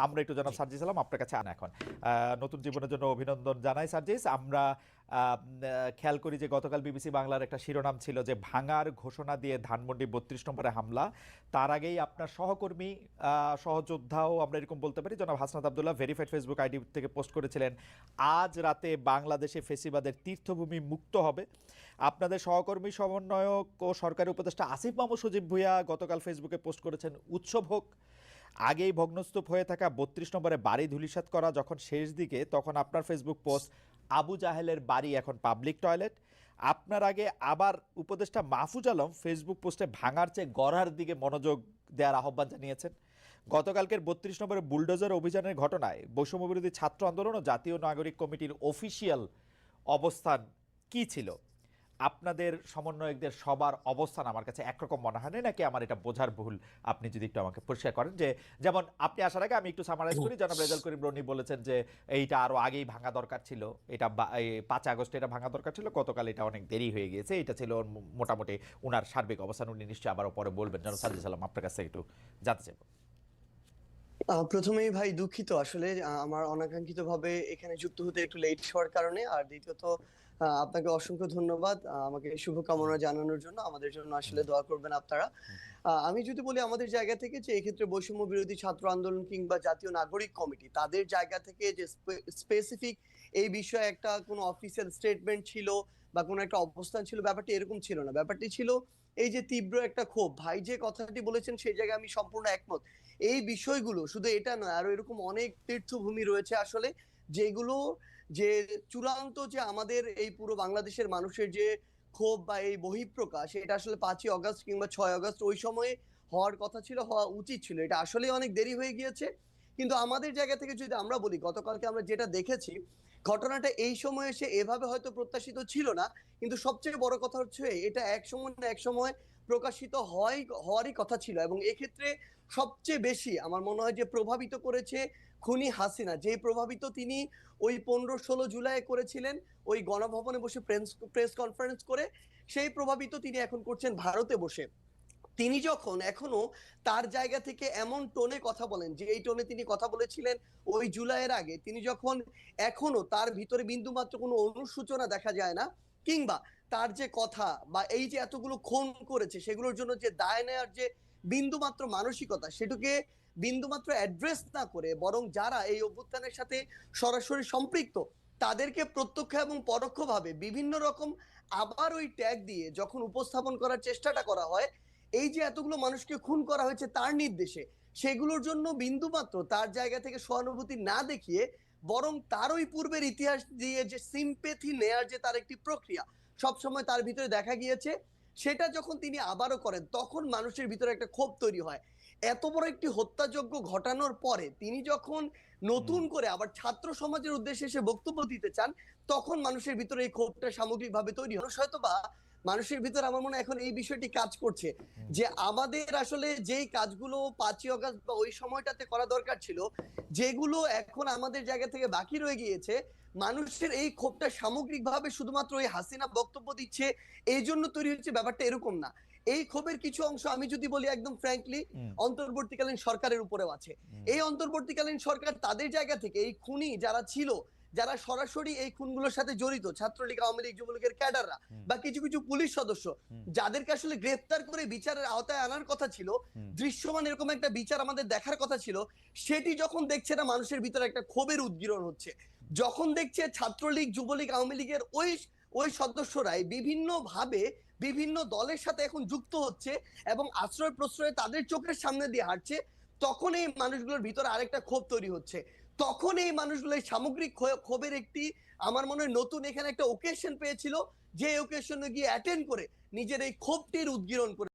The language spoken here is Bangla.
আমরা একটু জনাব সার্জিস আলম আপনার কাছে আনা এখন নতুন জীবনের জন্য অভিনন্দন জানাই সার্জিস। আমরা খেয়াল করি যে গতকাল বিবিসি বাংলার একটা শিরোনাম ছিল যে ভাঙার ঘোষণা দিয়ে ধানমন্ডি ৩২ নম্বরে হামলা। তার আগেই আপনার সহকর্মী সহযোদ্ধাও আমরা এরকম বলতে পারি জনাব Hasnat Abdullah verified Facebook ID থেকে পোস্ট করেছিলেন আজ রাতে বাংলাদেশে ফেসিবাদের তীর্থভূমি মুক্ত হবে। আপনাদের সহকর্মী সমন্বয়ক ও সরকারি উপদেষ্টা আসিফ মাহমুদ সজীব ভুঁইয়া গতকাল ফেসবুকে পোস্ট করেছেন উৎসব হোক। আগেই ভগ্নস্তূপ হয়ে থাকা ৩২ নম্বরে বাড়ি ধূলিসাৎ করা যখন শেষ দিকে, তখন আপনার ফেসবুক পোস্ট আবু জাহেলের বাড়ি এখন পাবলিক টয়লেট। আপনার আগে আবার উপদেষ্টা মাহফুজ আলম ফেসবুক পোস্টে ভাঙার চেয়ে গড়ার দিকে মনোযোগ দেওয়ার আহ্বান জানিয়েছেন। গতকালকের ৩২ নম্বরে বুলডোজার অভিযানের ঘটনায় বৈষম্যবিরোধী ছাত্র আন্দোলন ও জাতীয় নাগরিক কমিটির অফিসিয়াল অবস্থান কি ছিল? আপনাদের সমন্বয়কদের সবার অবস্থান আমার কাছে একরকম মনে হয় না, নাকি আমার এটা বোঝার ভুল? আপনি যদি একটু আমাকে পরিষ্কার করেন। যে যেমন আপনি আসার আগে আমি একটু সামারাইজ করি, জনাব রেজাল করিম রনি বলেছেন যে এইটা আরও আগেই ভাঙা দরকার ছিল, এটা ৫ আগস্টে এটা ভাঙা দরকার ছিল, গতকাল এটা অনেক দেরি হয়ে গিয়েছে। এটা ছিল মোটামুটি ওনার সার্বিক অবস্থান, উনি নিশ্চয়ই আবারও পরে বলবেন। জনাব সার্জিস আলম আপনার কাছে একটু জানতে চাইব। প্রথমেই ভাই দুঃখিত আসলে আমার অনাকাঙ্ক্ষিত ভাবে এখানে যুক্ত হতে একটু লেট হওয়ার কারণে। আর দ্বিতীয়ত আপনাকে অসংখ্য ধন্যবাদ আমাকে শুভকামনা জানানোর জন্য। আমাদের জন্য আসলে দোয়া করবেন আপনারা। আমি যদি বলি আমাদের জায়গা থেকে যে এক্ষেত্রে বৈষম্য বিরোধী ছাত্র আন্দোলন কিংবা জাতীয় নাগরিক কমিটি তাদের জায়গা থেকে যে স্পেসিফিক এই বিষয়ে একটা কোনো অফিসিয়াল স্টেটমেন্ট ছিল বা কোনো একটা অবস্থান ছিল, ব্যাপারটি এরকম ছিল না। ব্যাপারটি ছিল এই যে তীব্র একটা ক্ষোভ। ভাই যে কথাটি বলেছেন সেই জায়গায় আমি সম্পূর্ণ একমত। এই বিষয়গুলো শুধু এটা নয়, আরো এরকম অনেক তীর্থভূমি রয়েছে আসলে, যেগুলো যে চূড়ান্ত যে আমাদের এই পুরো বাংলাদেশের মানুষের যে ক্ষোভ বা এই বহিঃপ্রকাশ, এটা আসলে ৫ই অগস্ট কিংবা ৬ আগস্ট ওই সময়ে হওয়ার কথা ছিল, হওয়া উচিত ছিল। এটা আসলে অনেক দেরি হয়ে গিয়েছে। কিন্তু আমাদের জায়গা থেকে যদি আমরা বলি, গতকালকে আমরা যেটা দেখেছি, ঘটনাটা এই সময় এসে এভাবে হয়তো প্রত্যাশিত ছিল না। কিন্তু সবচেয়ে বড় কথা হচ্ছে এটা এক সময় না এক সময় প্রকাশিত হওয়ারই কথা ছিল। এবং এক্ষেত্রে সবচেয়ে বেশি আমার মনে হয় যে প্রভাবিত করেছে খুনি হাসিনা। যে প্রভাবিত তিনি ওই ১৫-১৬ জুলাই করেছিলেন ওই গণভবনে বসে প্রেস কনফারেন্স করে, সেই প্রভাবিত তিনি এখন করছেন ভারতে বসে। তিনি যখন এখনো তার জায়গা থেকে এমন টোনে কথা বলেন যে এই টোনে তিনি কথা বলেছিলেন ওই জুলাইয়ের আগে, তিনি যখন এখনো তার ভিতরে বিন্দুমাত্র কোনো অনুসূচনা দেখা যায় না, কিংবা তার যে কথা বা এই যে এতগুলো খুন করেছে সেগুলোর জন্য যে দায় নেওয়ার যে বিন্দুমাত্র মানসিকতা, সেটাকে বিন্দুমাত্র অ্যাড্রেস না করে বরং যারা এই অভ্যুত্থানের সাথে সরাসরি সম্পৃক্ত তাদেরকে প্রত্যক্ষ এবং পরোক্ষভাবে বিভিন্ন রকম আবার ওই ট্যাগ দিয়ে যখন উপস্থাপন করার চেষ্টাটা করা হয়, এই যে এতগুলো মানুষকে খুন করা হয়েছে তার নির্দেশে, সেগুলোর জন্য বিন্দুমাত্র তার জায়গা থেকে সহানুভূতি না দেখিয়ে বরং তার ওই পূর্বের ইতিহাস দিয়ে যে সিম্পেথি নেয়ার যে তার একটি প্রক্রিয়া সবসময় তার ভিতরে দেখা গিয়েছে, সেটা যখন তিনি আবারও করেন তখন মানুষের ভিতরে একটা ক্ষোভ তৈরি হয়। এত বড় একটি হত্যাযজ্ঞ ঘটানোর পরে তিনি যখন নতুন করে আবার ছাত্র সমাজের উদ্দেশ্যে এসে বক্তব্য দিতে চান, তখন মানুষের ভিতরে এই ক্ষোভটা সামগ্রিকভাবে তৈরি হয়। হয়তো বা মানুষের ভিতরে আমার মনে হয় এখন এই বিষয়টি কাজ করছে যে আমাদের আসলে যেই কাজগুলো ৫ই অগস্ট বা ওই সময়টাতে করা দরকার ছিল, যেগুলো এখন আমাদের জায়গা থেকে বাকি রয়ে গিয়েছে, মানুষের এই ক্ষোভটা সামগ্রিকভাবে শুধুমাত্র ওই হাসিনা বক্তব্য দিচ্ছে এই জন্য তৈরি হচ্ছে, ব্যাপারটা এরকম না। এই ক্ষোভের কিছু অংশ আমি যদি বলি একদম ফ্র্যাঙ্কলি অন্তর্বর্তীকালীন সরকারের উপরেও আছে। এই অন্তর্বর্তীকালীন সরকার তাদের জায়গা থেকে এই খুনি যারা ছিল, যারা সরাসরি এই খুনগুলোর সাথে জড়িত, ছাত্রলীগ, আওয়ামী লীগ, যুবলীগের ক্যাডাররা বা কিছু কিছু পুলিশ সদস্য, যাদেরকে আসলে গ্রেফতার করে বিচারের আওতায় আনার কথা ছিল, দৃশ্যমান এরকম একটা বিচার আমাদের দেখার কথা ছিল, সেটি যখন দেখছে না মানুষের ভিতরে একটা ক্ষোভের উদ্গীরণ হচ্ছে। যখন দেখছে ছাত্রলীগ, যুবলীগ, আওয়ামী লীগের ওই ওই সদস্যরাই বিভিন্ন ভাবে বিভিন্ন দলের সাথে এখন যুক্ত হচ্ছে এবং আশ্রয় প্রশ্রয়ে তাদের চোখের সামনে দিয়ে হাঁটছে, তখন এই মানুষগুলোর ভিতরে আরেকটা ক্ষোভ তৈরি হচ্ছে। তখন এই মানুষগুলো সামগ্রিক ক্ষোভের একটি আমার মনে হয় নতুন এখানে একটা ওকেশন পেয়েছিল, যে ওকেশনে গিয়ে অ্যাটেন্ড করে নিজের এই ক্ষোভটির উদ্গীরণ করে